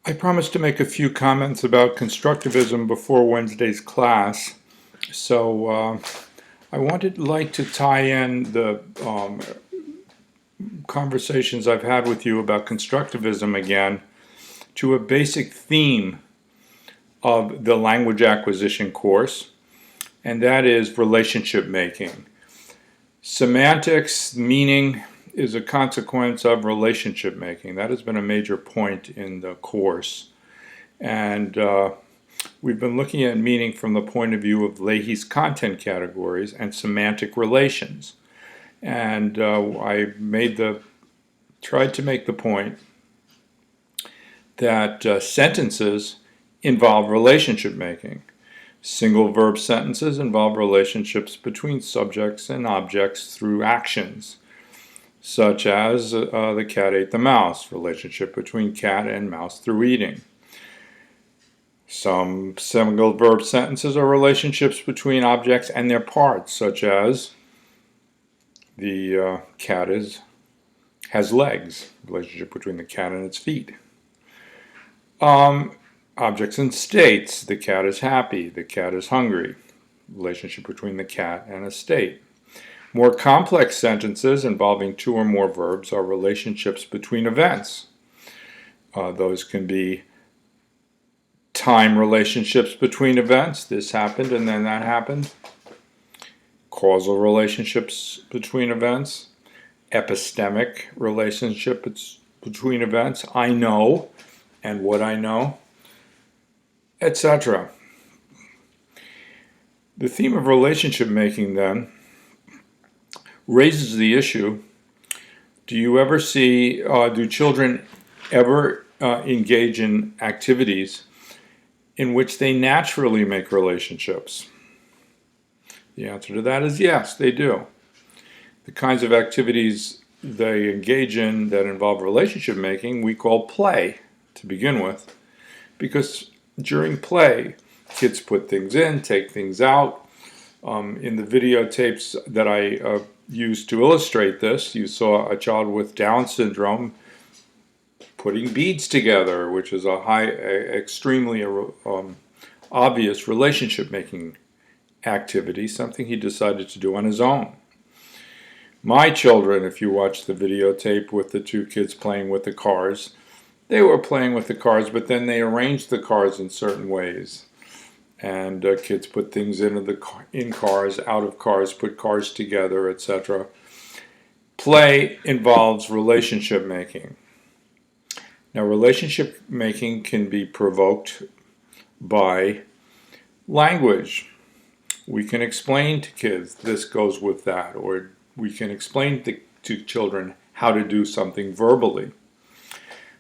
I promised to make a few comments about constructivism before Wednesday's class, so I like to tie in the conversations I've had with you about constructivism again to a basic theme of the language acquisition course, and that is relationship making. Semantics, meaning, is a consequence of relationship making. That has been a major point in the course. And we've been looking at meaning from the point of view of Leahy's content categories and semantic relations. And I tried to make the point that sentences involve relationship making. Single verb sentences involve relationships between subjects and objects through actions, such as the cat ate the mouse, relationship between cat and mouse through eating. Some single verb sentences are relationships between objects and their parts, such as the cat has legs, relationship between the cat and its feet. Objects and states, the cat is happy, the cat is hungry, relationship between the cat and a state. More complex sentences involving two or more verbs are relationships between events. Those can be time relationships between events. This happened and then that happened. Causal relationships between events. Epistemic relationships between events. I know and what I know, etc. The theme of relationship making then raises the issue, do children ever engage in activities in which they naturally make relationships? The answer to that is yes, they do. The kinds of activities they engage in that involve relationship making we call play to begin with, because during play, kids put things in, take things out. In the videotapes that I used to illustrate this, you saw a child with Down syndrome putting beads together, which is a extremely obvious relationship-making activity, something he decided to do on his own. My children, if you watch the videotape with the two kids playing with the cars, they were playing with the cars, but then they arranged the cars in certain ways. And kids put things in cars, out of cars, put cars together, etc. Play involves relationship making. Now, relationship making can be provoked by language. We can explain to kids this goes with that, or we can explain to children how to do something verbally.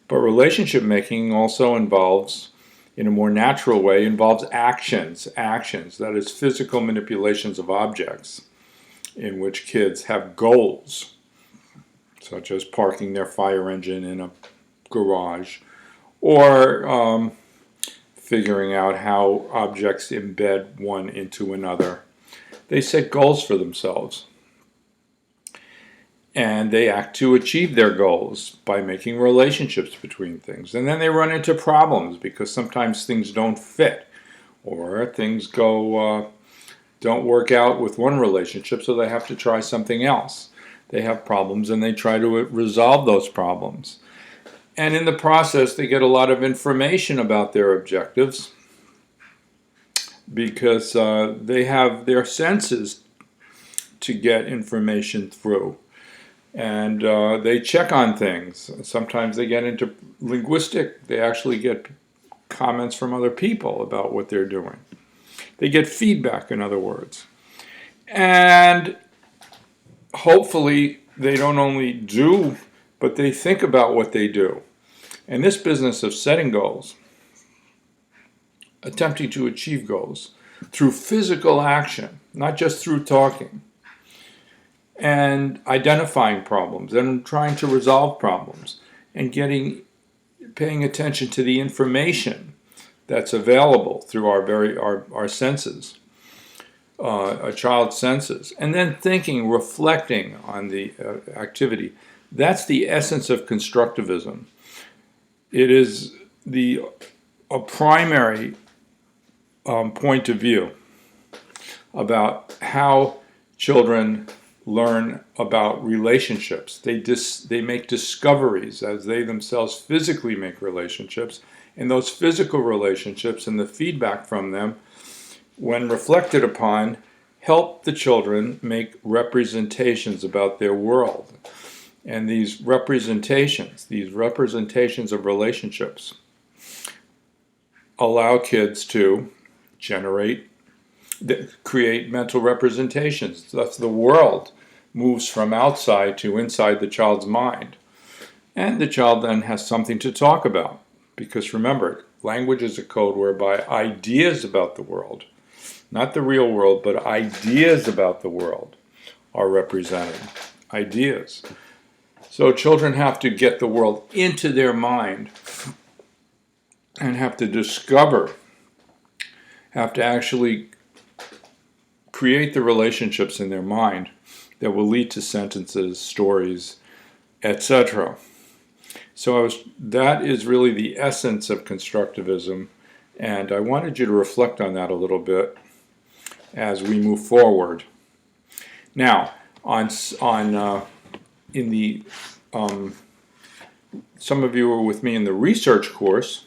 But relationship making also involves, in a more natural way, involves actions, that is physical manipulations of objects in which kids have goals, such as parking their fire engine in a garage, or figuring out how objects embed one into another. They set goals for themselves, and they act to achieve their goals by making relationships between things. And then they run into problems because sometimes things don't fit, or things don't work out with one relationship, so they have to try something else. They have problems and they try to resolve those problems. And in the process, they get a lot of information about their objectives because they have their senses to get information through. And they check on things. Sometimes they get into linguistic. They actually get comments from other people about what they're doing. They get feedback, in other words. And hopefully they don't only do, but they think about what they do. And this business of setting goals, attempting to achieve goals through physical action, not just through talking, and identifying problems and trying to resolve problems and paying attention to the information that's available through our senses, a child's senses, and then thinking, reflecting on the activity. That's the essence of constructivism. It is a primary point of view about how children learn about relationships. They make discoveries as they themselves physically make relationships, and those physical relationships and the feedback from them, when reflected upon, help the children make representations about their world. And these representations of relationships, allow kids to create mental representations. Thus, the world moves from outside to inside the child's mind. And the child then has something to talk about. Because remember, language is a code whereby ideas about the world, not the real world, but ideas about the world are represented. Ideas. So children have to get the world into their mind and have to actually create the relationships in their mind that will lead to sentences, stories, etc. So that is really the essence of constructivism, and I wanted you to reflect on that a little bit as we move forward. Now, some of you were with me in the research course,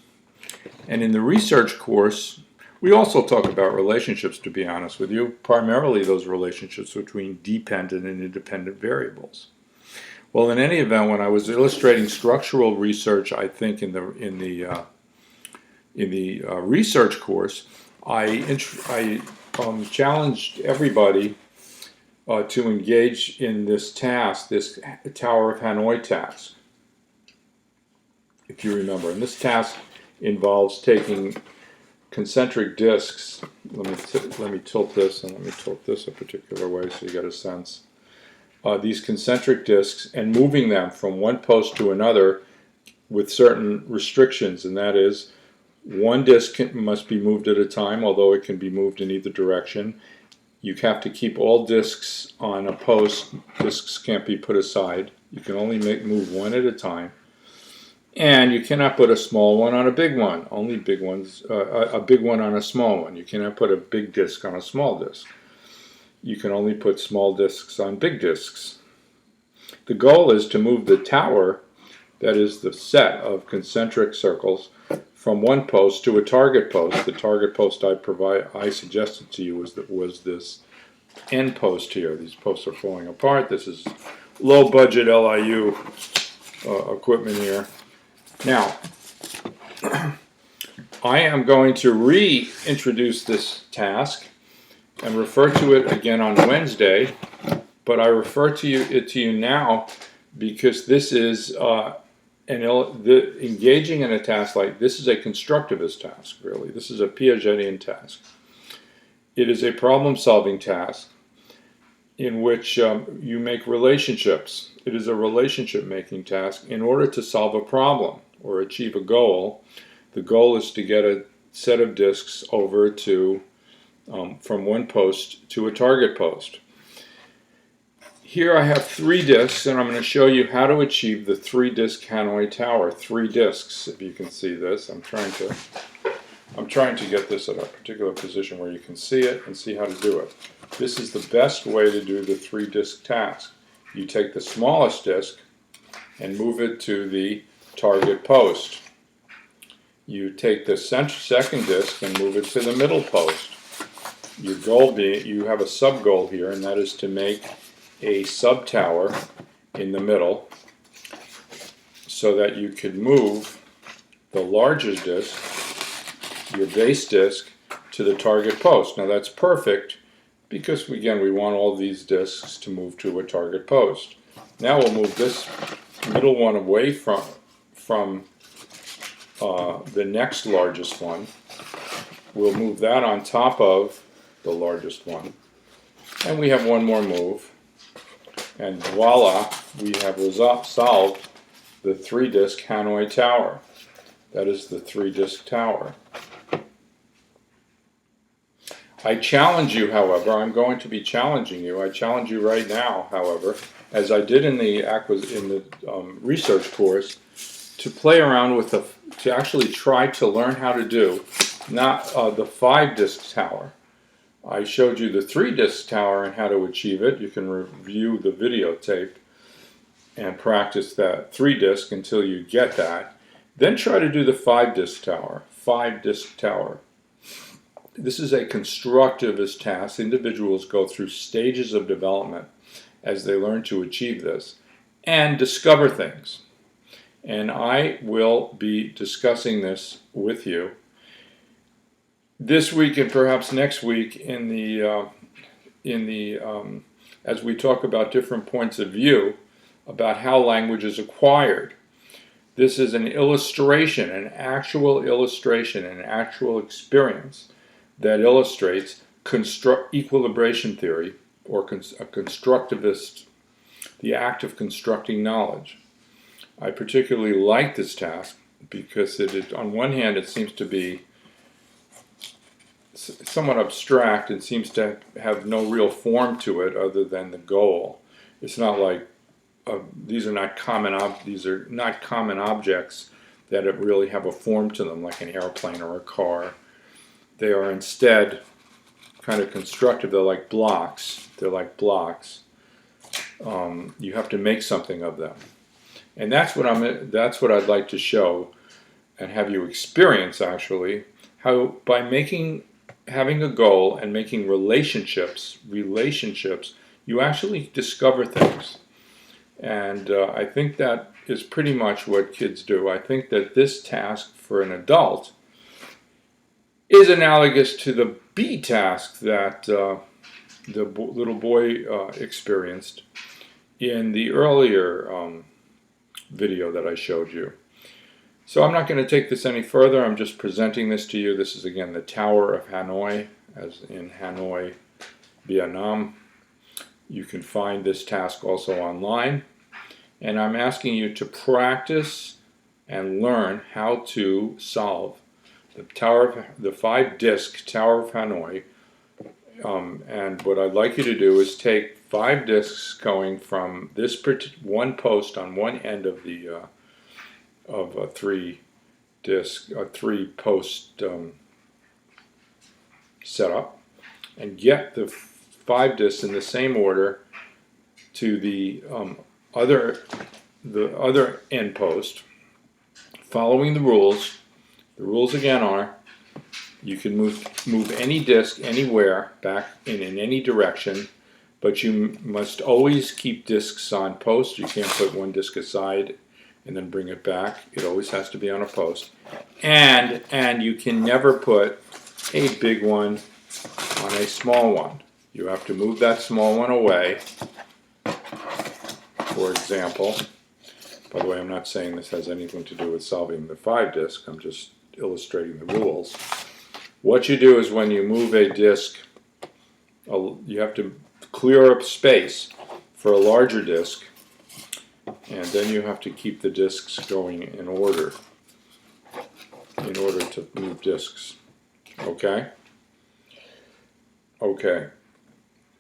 and in the research course, we also talk about relationships, to be honest with you, primarily those relationships between dependent and independent variables. Well, in any event, when I was illustrating structural research, I think in the research course, I challenged everybody to engage in this task, this Tower of Hanoi task, if you remember. And this task involves taking concentric discs. Let me tilt this, and let me tilt this a particular way so you get a sense. These concentric discs, and moving them from one post to another with certain restrictions, and that is one disc must be moved at a time, although it can be moved in either direction. You have to keep all discs on a post. Discs can't be put aside. You can only move one at a time. And you cannot put a small one on a big one. Only big ones, a big one on a small one. You cannot put a big disc on a small disc. You can only put small discs on big discs. The goal is to move the tower, that is the set of concentric circles, from one post to a target post. The target post I suggested to you was this end post here. These posts are falling apart. This is low budget LIU equipment here. Now, I am going to reintroduce this task and refer to it again on Wednesday, but I refer to it to you now because this is engaging in a task like this is a constructivist task, really. This is a Piagetian task. It is a problem-solving task in which you make relationships. It is a relationship-making task in order to solve a problem or achieve a goal. The goal is to get a set of disks over to from one post to a target post. Here I have 3 disks, and I'm going to show you how to achieve the 3-disc Hanoi Tower. 3 disks, if you can see this. I'm trying to get this at a particular position where you can see it and see how to do it. This is the best way to do the 3-disc task. You take the smallest disk and move it to the target post. You take the second disk and move it to the middle post. Your goal being, you have a sub-goal here, and that is to make a sub-tower in the middle so that you can move the largest disk, your base disk, to the target post. Now that's perfect because, again, we want all these disks to move to a target post. Now we'll move this middle one away from the next largest one. We'll move that on top of the largest one. And we have one more move. And voila, we have solved the 3-disc Hanoi Tower. That is the 3-disc tower. I challenge you, however, I'm going to be challenging you. I challenge you right now, however, as I did in the research course, to play around with to actually try to learn how to do, not the 5-disc tower. I showed you the 3-disc tower and how to achieve it. You can review the videotape and practice that 3-disc until you get that. Then try to do the 5-disc tower. 5-disc tower. This is a constructivist task. Individuals go through stages of development as they learn to achieve this and discover things. And I will be discussing this with you this week and perhaps next week as we talk about different points of view about how language is acquired. This is an illustration, an actual illustration, an actual experience that illustrates equilibration theory, or a constructivist, the act of constructing knowledge. I particularly like this task because on one hand it seems to be somewhat abstract and seems to have no real form to it other than the goal. It's not like these are not common objects that really have a form to them, like an airplane or a car. They are instead kind of constructive. They're like blocks. You have to make something of them. And that's what I'd like to show and have you experience, actually, how by having a goal and making relationships, you actually discover things. And I think that is pretty much what kids do. I think that this task for an adult is analogous to the B task that the little boy experienced in the earlier video that I showed you. So I'm not going to take this any further. I'm just presenting this to you. This is again the Tower of Hanoi, as in Hanoi, Vietnam. You can find this task also online. And I'm asking you to practice and learn how to solve the 5-disc Tower of Hanoi. And what I'd like you to do is take 5 discs going from this one post on one end of the of a 3-post setup, and get the 5 discs in the same order to the other end post, following the rules. The rules again are you can move any disc anywhere back in any direction, but you must always keep discs on post. You can't put one disc aside and then bring it back. It always has to be on a post. And you can never put a big one on a small one. You have to move that small one away. For example, by the way, I'm not saying this has anything to do with solving the 5-disc. I'm just illustrating the rules. What you do is when you move a disc, you have to clear up space for a larger disc, and then you have to keep the discs going in order to move discs. Okay? Okay.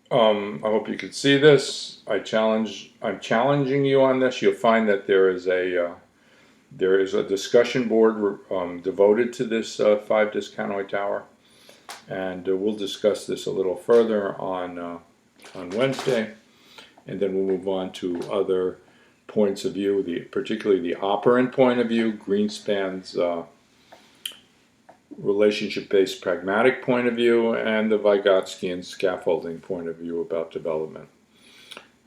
I hope you could see this. I'm challenging you on this. You'll find that there is a discussion board devoted to this 5-disc Hanoi Tower, and we'll discuss this a little further on Wednesday, and then we'll move on to other points of view, particularly the operant point of view, Greenspan's relationship-based pragmatic point of view, and the Vygotskian scaffolding point of view about development.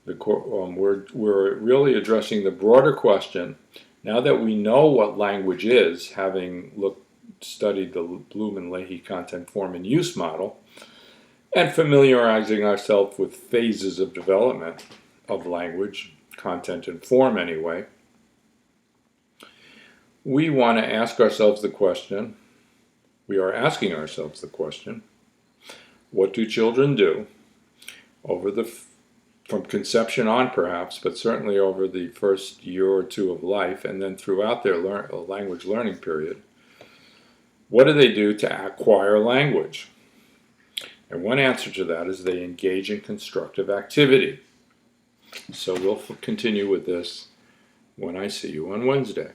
We're really addressing the broader question. Now that we know what language is, having studied the Bloom and Leahy content form and use model, and familiarizing ourselves with phases of development of language, content and form anyway, we want to ask ourselves the question, we are asking ourselves the question, what do children do from conception on perhaps, but certainly over the first year or two of life, and then throughout their language learning period? What do they do to acquire language? And one answer to that is they engage in constructive activity. So we'll continue with this when I see you on Wednesday.